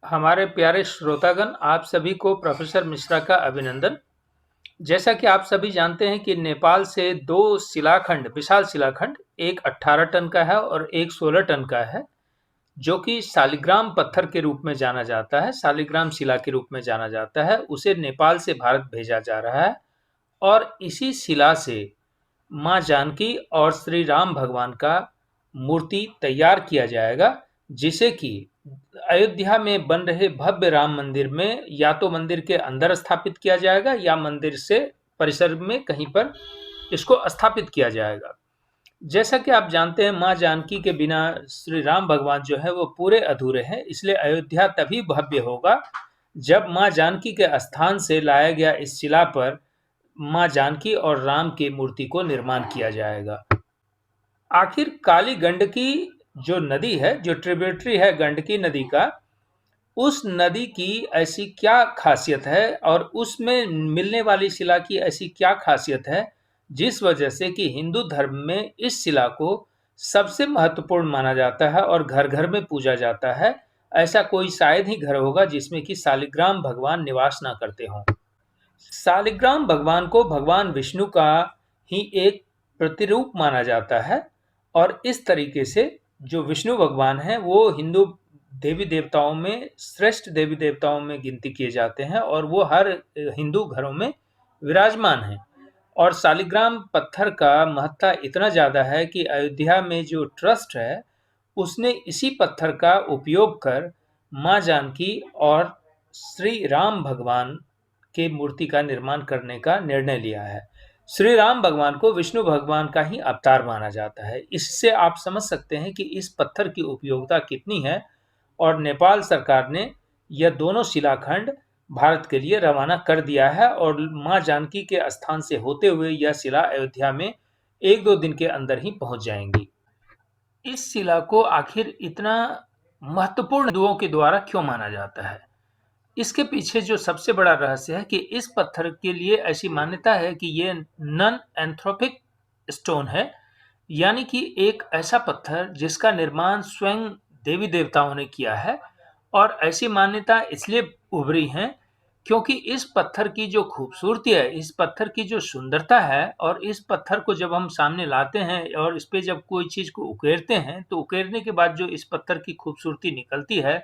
हमारे प्यारे श्रोतागण, आप सभी को प्रोफेसर मिश्रा का अभिनंदन। जैसा कि आप सभी जानते हैं कि नेपाल से दो शिलाखंड, विशाल शिलाखंड, एक 18 टन का है और एक 16 टन का है, जो कि शालिग्राम पत्थर के रूप में जाना जाता है, शालिग्राम शिला के रूप में जाना जाता है। उसे नेपाल से भारत भेजा जा रहा है और इसी शिला से माँ जानकी और श्री राम भगवान का मूर्ति तैयार किया जाएगा, जिसे कि अयोध्या में बन रहे भव्य राम मंदिर में या तो मंदिर के अंदर स्थापित किया जाएगा या मंदिर से परिसर में कहीं पर इसको स्थापित किया जाएगा। जैसा कि आप जानते हैं, माँ जानकी के बिना श्री राम भगवान जो है वो पूरे अधूरे हैं, इसलिए अयोध्या तभी भव्य होगा जब माँ जानकी के स्थान से लाया गया इस शिला पर माँ जानकी और राम की मूर्ति को निर्माण किया जाएगा। आखिर काली गंडकी जो नदी है, जो ट्रिब्यूटरी है गंडकी नदी का, उस नदी की ऐसी क्या खासियत है और उसमें मिलने वाली शिला की ऐसी क्या खासियत है जिस वजह से कि हिंदू धर्म में इस शिला को सबसे महत्वपूर्ण माना जाता है और घर घर में पूजा जाता है। ऐसा कोई शायद ही घर होगा जिसमें कि शालिग्राम भगवान निवास ना करते हों। शालिग्राम भगवान को भगवान विष्णु का ही एक प्रतिरूप माना जाता है और इस तरीके से जो विष्णु भगवान हैं वो हिंदू देवी देवताओं में श्रेष्ठ देवी देवताओं में गिनती किए जाते हैं और वो हर हिंदू घरों में विराजमान हैं। और शालिग्राम पत्थर का महत्ता इतना ज़्यादा है कि अयोध्या में जो ट्रस्ट है उसने इसी पत्थर का उपयोग कर माँ जानकी और श्री राम भगवान के मूर्ति का निर्माण करने का निर्णय लिया है। श्री राम भगवान को विष्णु भगवान का ही अवतार माना जाता है। इससे आप समझ सकते हैं कि इस पत्थर की उपयोगिता कितनी है और नेपाल सरकार ने यह दोनों शिलाखंड भारत के लिए रवाना कर दिया है और माँ जानकी के स्थान से होते हुए यह शिला अयोध्या में एक दो दिन के अंदर ही पहुंच जाएंगी। इस शिला को आखिर इतना महत्वपूर्ण हिंदुओं के द्वारा क्यों माना जाता है? इसके पीछे जो सबसे बड़ा रहस्य है कि इस पत्थर के लिए ऐसी मान्यता है कि ये नॉन एंथ्रोपिक स्टोन है, यानी कि एक ऐसा पत्थर जिसका निर्माण स्वयं देवी देवताओं ने किया है। और ऐसी मान्यता इसलिए उभरी है क्योंकि इस पत्थर की जो खूबसूरती है, इस पत्थर की जो सुंदरता है और इस पत्थर को जब हम सामने लाते हैं और इस पे जब कोई चीज को उकेरते हैं तो उकेरने के बाद जो इस पत्थर की खूबसूरती निकलती है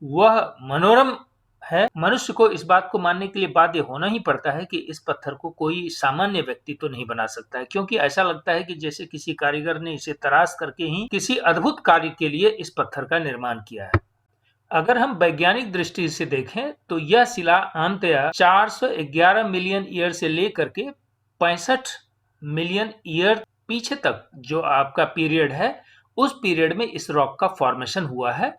वह मनोरम है। मनुष्य को इस बात को मानने के लिए बाध्य होना ही पड़ता है कि इस पत्थर को कोई सामान्य व्यक्ति तो नहीं बना सकता है, क्योंकि ऐसा लगता है कि जैसे किसी कारीगर ने इसे तराश करके ही किसी अद्भुत कार्य के लिए इस पत्थर का निर्माण किया है। अगर हम वैज्ञानिक दृष्टि से देखें तो यह शिला आमतया 411 मिलियन ईयर से लेकर के 65 मिलियन ईयर पीछे तक जो आपका पीरियड है, उस पीरियड में इस रॉक का फॉर्मेशन हुआ है।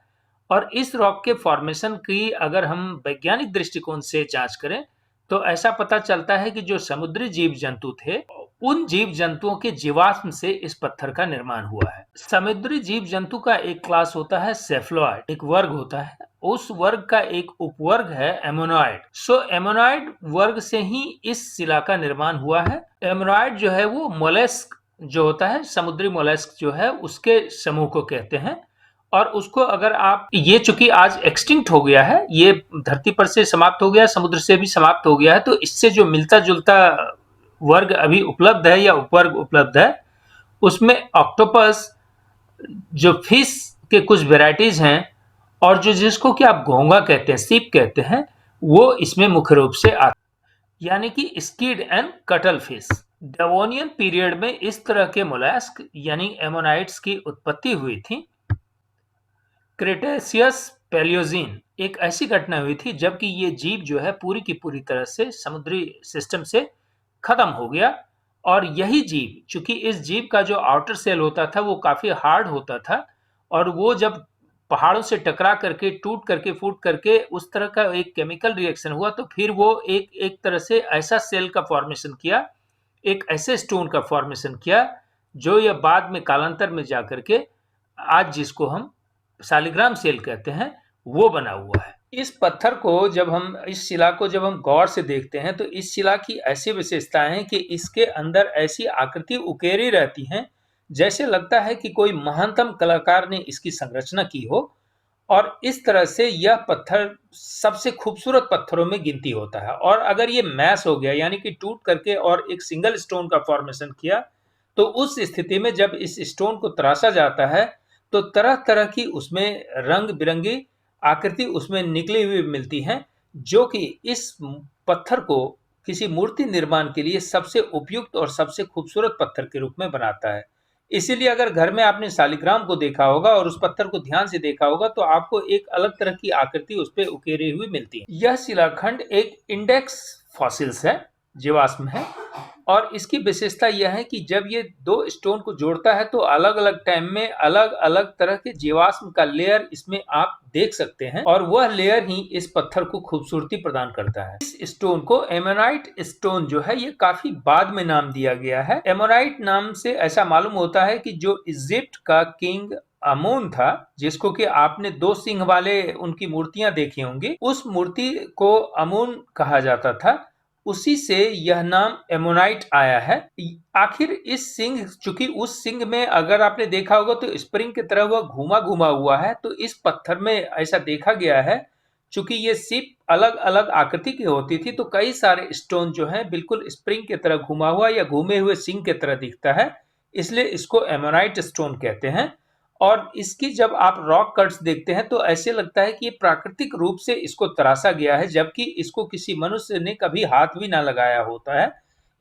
और इस रॉक के फॉर्मेशन की अगर हम वैज्ञानिक दृष्टिकोण से जांच करें तो ऐसा पता चलता है कि जो समुद्री जीव जंतु थे उन जीव जंतुओं के जीवाश्म से इस पत्थर का निर्माण हुआ है। समुद्री जीव जंतु का एक क्लास होता है सेफलोइड, एक वर्ग होता है, उस वर्ग का एक उपवर्ग है एमोनॉइड। सो एमोनॉइड वर्ग से ही इस शिला का निर्माण हुआ है। एमोनॉइड जो है वो मोलस्क जो होता है, समुद्री मोलस्क जो है उसके समूह को कहते हैं। और उसको अगर आप, ये चूंकि आज एक्सटिंक्ट हो गया है, ये धरती पर से समाप्त हो गया, समुद्र से भी समाप्त हो गया है, तो इससे जो मिलता जुलता वर्ग अभी उपलब्ध है या उपवर्ग उपलब्ध है उसमें ऑक्टोपस, जो फिश के कुछ वेराइटीज हैं, और जो जिसको कि आप घोंगा कहते हैं, सीप कहते हैं, वो इसमें मुख्य रूप से आते हैं, यानी कि skid and cuttle fish. Devonian period में इस तरह के मोलस्क यानी एमोनाइट्स की उत्पत्ति हुई थी। क्रेटेशियस पैलियोजीन एक ऐसी घटना हुई थी जबकि ये जीव जो है पूरी की पूरी तरह से समुद्री सिस्टम से खत्म हो गया। और यही जीव, चूंकि इस जीव का जो आउटर सेल होता था वो काफी हार्ड होता था और वो जब पहाड़ों से टकरा करके, टूट करके, फूट करके उस तरह का एक केमिकल रिएक्शन हुआ तो फिर वो एक एक तरह से ऐसा सेल का फॉर्मेशन किया, एक ऐसे स्टोन का फॉर्मेशन किया जो यह बाद में कालांतर में जाकर के आज जिसको हम शालिग्राम सेल कहते हैं वो बना हुआ है। इस पत्थर को जब हम, इस शिला को जब हम गौर से देखते हैं तो इस शिला की ऐसी विशेषताएं हैं कि इसके अंदर ऐसी आकृति उकेरी रहती हैं जैसे लगता है कि कोई महानतम कलाकार ने इसकी संरचना की हो। और इस तरह से यह पत्थर सबसे खूबसूरत पत्थरों में गिनती होता है। और अगर ये मैश हो गया यानी कि टूट करके और एक सिंगल स्टोन का फॉर्मेशन किया, तो उस स्थिति में जब इस स्टोन को तराशा जाता है तो तरह तरह की उसमें रंग बिरंगी आकृति उसमें निकली हुई मिलती हैं, जो कि इस पत्थर को किसी मूर्ति निर्माण के लिए सबसे उपयुक्त और सबसे खूबसूरत पत्थर के रूप में बनाता है। इसीलिए अगर घर में आपने शालिग्राम को देखा होगा और उस पत्थर को ध्यान से देखा होगा तो आपको एक अलग तरह की आकृति उस पे उकेरी हुई मिलती है। यह शिलाखंड एक इंडेक्स फॉसिल्स है, जीवाश्म है, और इसकी विशेषता यह है कि जब ये दो स्टोन को जोड़ता है तो अलग अलग टाइम में अलग अलग तरह के जीवाश्म का लेयर इसमें आप देख सकते हैं, और वह लेयर ही इस पत्थर को खूबसूरती प्रदान करता है। इस स्टोन को एमोनाइट स्टोन जो है ये काफी बाद में नाम दिया गया है। एमोनाइट नाम से ऐसा मालूम होता है कि जो इजिप्ट का किंग अमून था, जिसको कि आपने दो सिंह वाले उनकी मूर्तियां देखी होंगी, उस मूर्ति को अमून कहा जाता था, उसी से यह नाम एमोनाइट आया है। आखिर इस सिंह, चूंकि उस सिंह में अगर आपने देखा होगा तो स्प्रिंग की तरह वह घूमा घूमा हुआ है, तो इस पत्थर में ऐसा देखा गया है। चूंकि ये सिप अलग अलग आकृति की होती थी तो कई सारे स्टोन जो है बिल्कुल स्प्रिंग की तरह घुमा हुआ या घूमे हुए सिंह की तरह दिखता है, इसलिए इसको एमोनाइट स्टोन कहते हैं। और इसकी जब आप रॉक कट्स देखते हैं तो ऐसे लगता है कि ये प्राकृतिक रूप से इसको तराशा गया है, जबकि इसको किसी मनुष्य ने कभी हाथ भी ना लगाया होता है।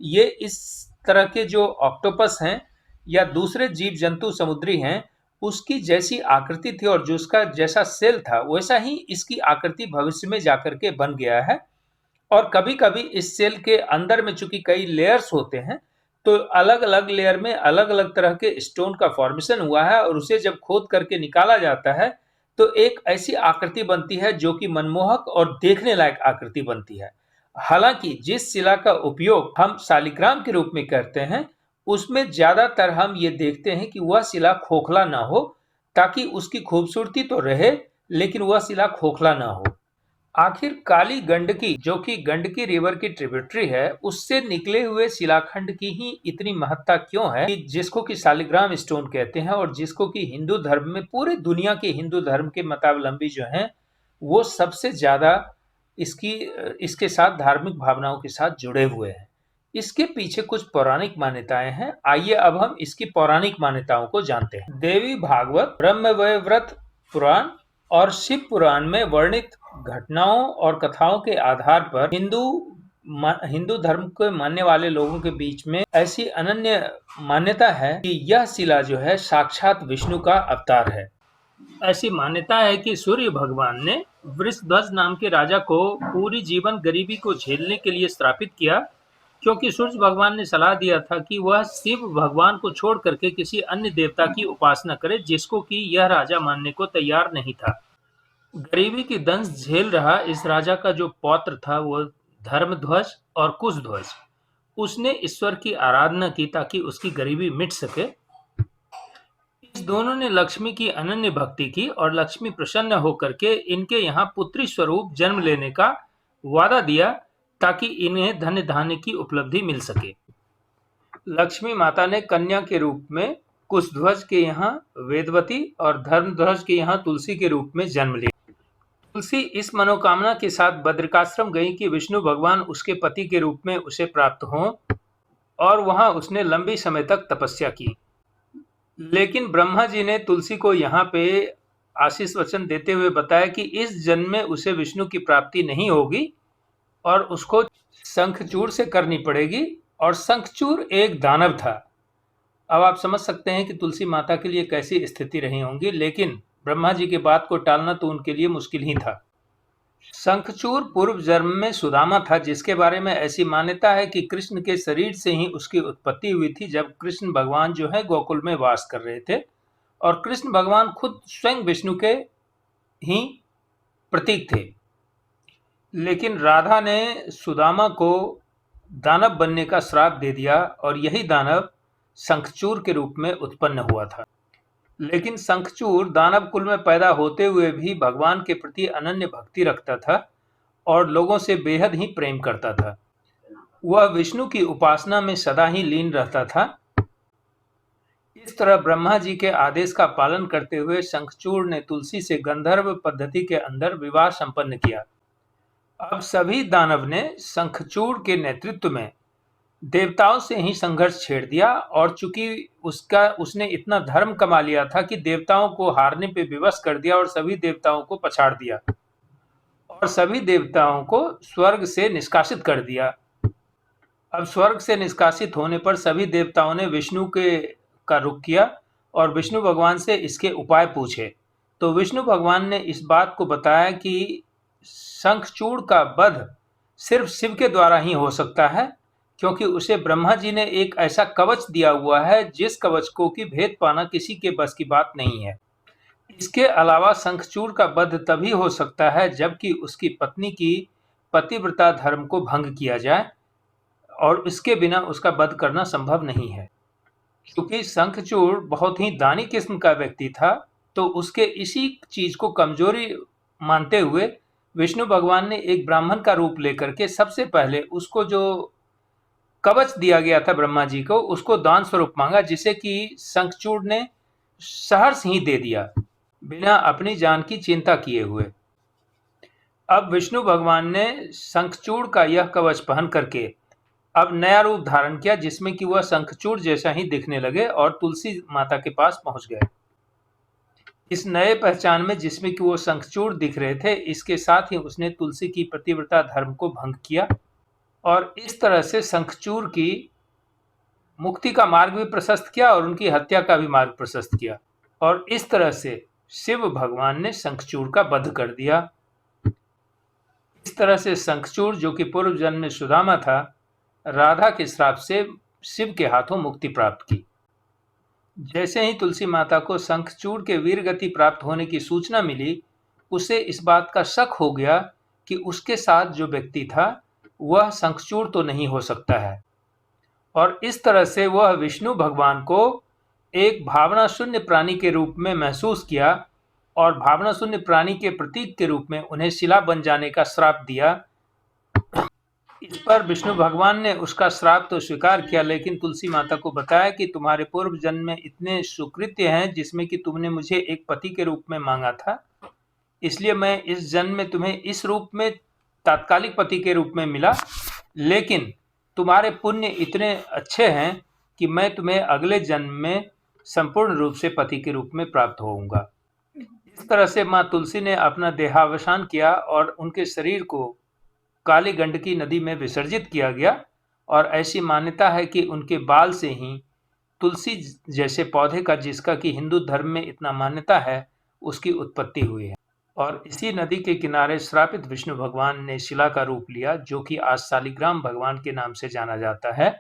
ये इस तरह के जो ऑक्टोपस हैं या दूसरे जीव जंतु समुद्री हैं, उसकी जैसी आकृति थी और जो उसका जैसा सेल था वैसा ही इसकी आकृति भविष्य में जाकर के बन गया है। और कभी कभी इस सेल के अंदर में चूंकि कई लेयर्स होते हैं, तो अलग अलग लेयर में अलग अलग तरह के स्टोन का फॉर्मेशन हुआ है, और उसे जब खोद करके निकाला जाता है तो एक ऐसी आकृति बनती है जो कि मनमोहक और देखने लायक आकृति बनती है। हालांकि जिस शिला का उपयोग हम शालिग्राम के रूप में करते हैं, उसमें ज्यादातर हम ये देखते हैं कि वह शिला खोखला ना हो, ताकि उसकी खूबसूरती तो रहे लेकिन वह शिला खोखला ना हो। आखिर काली गंडकी, जो कि गंडकी रिवर की ट्रिब्यूटरी है, उससे निकले हुए शिलाखंड की ही इतनी महत्ता क्यों है कि जिसको कि शालिग्राम स्टोन कहते हैं, और जिसको कि हिंदू धर्म में, पूरे दुनिया के हिंदू धर्म के मतावलंबी जो हैं वो सबसे ज्यादा इसकी इसके साथ धार्मिक भावनाओं के साथ जुड़े हुए हैं। इसके पीछे कुछ पौराणिक मान्यताएं हैं। आइए अब हम इसकी पौराणिक मान्यताओं को जानते हैं। देवी भागवत, ब्रह्मवैवर्त पुराण और शिव पुराण में वर्णित घटनाओं और कथाओं के आधार पर हिंदू धर्म के मानने वाले लोगों के बीच में ऐसी अनन्य मान्यता है कि यह शिला जो है साक्षात विष्णु का अवतार है। ऐसी मान्यता है कि सूर्य भगवान ने वृषध्वज नाम के राजा को पूरी जीवन गरीबी को झेलने के लिए श्रापित किया, क्योंकि सूर्य भगवान ने सलाह दिया था कि वह शिव भगवान को छोड़ करके किसी अन्य देवता की उपासना करे, जिसको कि यह राजा मानने को तैयार नहीं था। गरीबी की दंश झेल रहा इस राजा का जो पौत्र था वो धर्मध्वज और कुशध्वज, उसने ईश्वर की आराधना की ताकि उसकी गरीबी मिट सके। इस दोनों ने लक्ष्मी की अनन्य भक्ति की और लक्ष्मी प्रसन्न होकर के इनके यहाँ पुत्री स्वरूप जन्म लेने का वादा दिया ताकि इन्हें धन्य धान्य की उपलब्धि मिल सके। लक्ष्मी माता ने कन्या के रूप में कुशध्वज के यहाँ वेदवती और धर्मध्वज के यहाँ तुलसी के रूप में जन्म लिया। तुलसी इस मनोकामना के साथ बद्रिकाश्रम गई कि विष्णु भगवान उसके पति के रूप में उसे प्राप्त हों, और वहां उसने लंबी समय तक तपस्या की। लेकिन ब्रह्मा जी ने तुलसी को यहाँ पे आशीष वचन देते हुए बताया कि इस जन्म में उसे विष्णु की प्राप्ति नहीं होगी और उसको शंखचूड़ से करनी पड़ेगी, और शंखचूड़ एक दानव था। अब आप समझ सकते हैं कि तुलसी माता के लिए कैसी स्थिति रही होंगी, लेकिन ब्रह्मा जी के बात को टालना तो उनके लिए मुश्किल ही था। शंखचूड़ पूर्व जन्म में सुदामा था, जिसके बारे में ऐसी मान्यता है कि कृष्ण के शरीर से ही उसकी उत्पत्ति हुई थी, जब कृष्ण भगवान जो है गोकुल में वास कर रहे थे, और कृष्ण भगवान खुद स्वयं विष्णु के ही प्रतीक थे। लेकिन राधा ने सुदामा को दानव बनने का श्राप दे दिया और यही दानव शंखचूड़ के रूप में उत्पन्न हुआ था। लेकिन शंखचूड़ दानव कुल में पैदा होते हुए भी भगवान के प्रति अनन्य भक्ति रखता था और लोगों से बेहद ही प्रेम करता था। वह विष्णु की उपासना में सदा ही लीन रहता था। इस तरह ब्रह्मा जी के आदेश का पालन करते हुए शंखचूड़ ने तुलसी से गंधर्व पद्धति के अंदर विवाह संपन्न किया। अब सभी दानव ने शंखचूड़ के नेतृत्व में देवताओं से ही संघर्ष छेड़ दिया, और चूंकि उसने इतना धर्म कमा लिया था कि देवताओं को हारने पे विवश कर दिया और सभी देवताओं को पछाड़ दिया और सभी देवताओं को स्वर्ग से निष्कासित कर दिया। अब स्वर्ग से निष्कासित होने पर सभी देवताओं ने विष्णु का रुख किया और विष्णु भगवान से इसके उपाय पूछे। तो विष्णु भगवान ने इस बात को बताया कि शंखचूड़ का वध सिर्फ शिव के द्वारा ही हो सकता है, क्योंकि उसे ब्रह्मा जी ने एक ऐसा कवच दिया हुआ है जिस कवच को कि भेद पाना किसी के बस की बात नहीं है। इसके अलावा शंखचूड़ का वध तभी हो सकता है जबकि उसकी पत्नी की पतिव्रता धर्म को भंग किया जाए, और इसके बिना उसका वध करना संभव नहीं है। क्योंकि शंखचूड़ बहुत ही दानी किस्म का व्यक्ति था, तो उसके इसी चीज को कमजोरी मानते हुए विष्णु भगवान ने एक ब्राह्मण का रूप लेकर के सबसे पहले उसको जो कवच दिया गया था ब्रह्मा जी को, उसको दान स्वरूप मांगा, जिसे कि शंखचूड़ ने सहर्ष ही दे दिया बिना अपनी जान की चिंता किए हुए। अब विष्णु भगवान ने शंखचूड़ का यह कवच पहन करके अब नया रूप धारण किया, जिसमें कि वह शंखचूड़ जैसा ही दिखने लगे और तुलसी माता के पास पहुंच गए। इस नए पहचान में जिसमें कि वो शंखचूड़ दिख रहे थे, इसके साथ ही उसने तुलसी की पतिव्रता धर्म को भंग किया और इस तरह से शंखचूड़ की मुक्ति का मार्ग भी प्रशस्त किया और उनकी हत्या का भी मार्ग प्रशस्त किया। और इस तरह से शिव भगवान ने शंखचूड़ का वध कर दिया। इस तरह से शंखचूड़, जो कि पूर्व जन्म में सुदामा था, राधा के श्राप से शिव के हाथों मुक्ति प्राप्त की। जैसे ही तुलसी माता को शंखचूड़ के वीर गति प्राप्त होने की सूचना मिली, उसे इस बात का शक हो गया कि उसके साथ जो व्यक्ति था वह शंखचूड़ तो नहीं हो सकता है, और इस तरह से वह विष्णु भगवान को एक भावना शून्य प्राणी के रूप में महसूस किया और भावना शून्य प्राणी के प्रतीक के रूप में उन्हें शिला बन जाने का श्राप दिया। इस पर विष्णु भगवान ने उसका श्राप तो स्वीकार किया, लेकिन तुलसी माता को बताया कि तुम्हारे पूर्व जन्म में इतने सुकृत्य हैं जिसमें कि तुमने मुझे एक पति के रूप में मांगा था, इसलिए मैं इस जन्म में तुम्हें इस रूप में तात्कालिक पति के रूप में मिला, लेकिन तुम्हारे पुण्य इतने अच्छे हैं कि मैं तुम्हें अगले जन्म में संपूर्ण रूप से पति के रूप में प्राप्त होऊंगा। इस तरह से माँ तुलसी ने अपना देहावसान किया और उनके शरीर को काली गंडकी नदी में विसर्जित किया गया, और ऐसी मान्यता है कि उनके बाल से ही तुलसी जैसे पौधे का, जिसका कि हिंदू धर्म में इतना मान्यता है, उसकी उत्पत्ति हुई है। और इसी नदी के किनारे श्रापित विष्णु भगवान ने शिला का रूप लिया, जो कि आज शालिग्राम भगवान के नाम से जाना जाता है।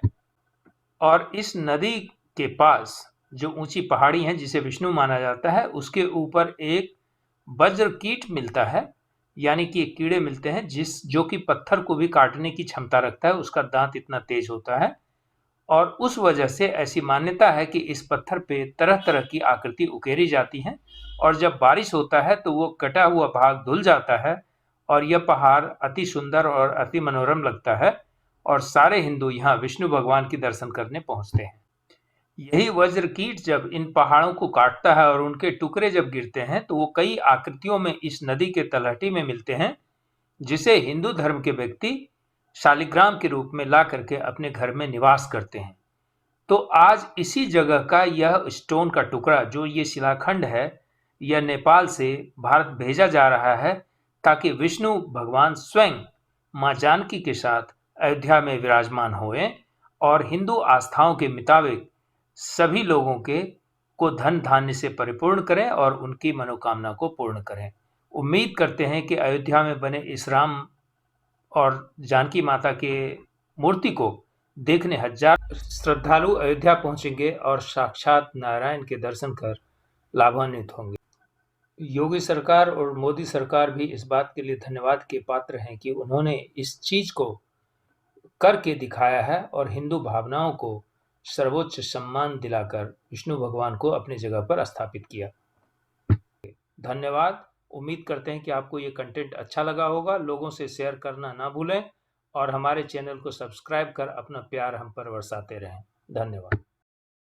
और इस नदी के पास जो ऊंची पहाड़ी है जिसे विष्णु माना जाता है, उसके ऊपर एक वज्र कीट मिलता है, यानी कि कीड़े मिलते हैं जो कि पत्थर को भी काटने की क्षमता रखता है, उसका दांत इतना तेज होता है। और उस वजह से ऐसी मान्यता है कि इस पत्थर पे तरह तरह की आकृति उकेरी जाती हैं, और जब बारिश होता है तो वो कटा हुआ भाग धुल जाता है और यह पहाड़ अति सुंदर और अति मनोरम लगता है, और सारे हिंदू यहाँ विष्णु भगवान के दर्शन करने पहुंचते हैं। यही वज्र कीट जब इन पहाड़ों को काटता है और उनके टुकड़े जब गिरते हैं तो वो कई आकृतियों में इस नदी के तलहटी में मिलते हैं, जिसे हिंदू धर्म के व्यक्ति शालिग्राम के रूप में ला करके अपने घर में निवास करते हैं। तो आज इसी जगह का यह स्टोन का टुकड़ा, जो ये शिलाखंड है, यह नेपाल से भारत भेजा जा रहा है ताकि विष्णु भगवान स्वयं माँ जानकी के साथ अयोध्या में विराजमान होएं और हिंदू आस्थाओं के मुताबिक सभी लोगों को धन धान्य से परिपूर्ण करें और उनकी मनोकामना को पूर्ण करें। उम्मीद करते हैं कि अयोध्या में बने इस राम और जानकी माता के मूर्ति को देखने हजार श्रद्धालु अयोध्या पहुंचेंगे और साक्षात नारायण के दर्शन कर लाभान्वित होंगे। योगी सरकार और मोदी सरकार भी इस बात के लिए धन्यवाद के पात्र हैं कि उन्होंने इस चीज को करके दिखाया है और हिंदू भावनाओं को सर्वोच्च सम्मान दिलाकर विष्णु भगवान को अपनी जगह पर स्थापित किया। धन्यवाद। उम्मीद करते हैं कि आपको ये कंटेंट अच्छा लगा होगा। लोगों से शेयर करना ना भूलें और हमारे चैनल को सब्सक्राइब कर अपना प्यार हम पर बरसाते रहें। धन्यवाद।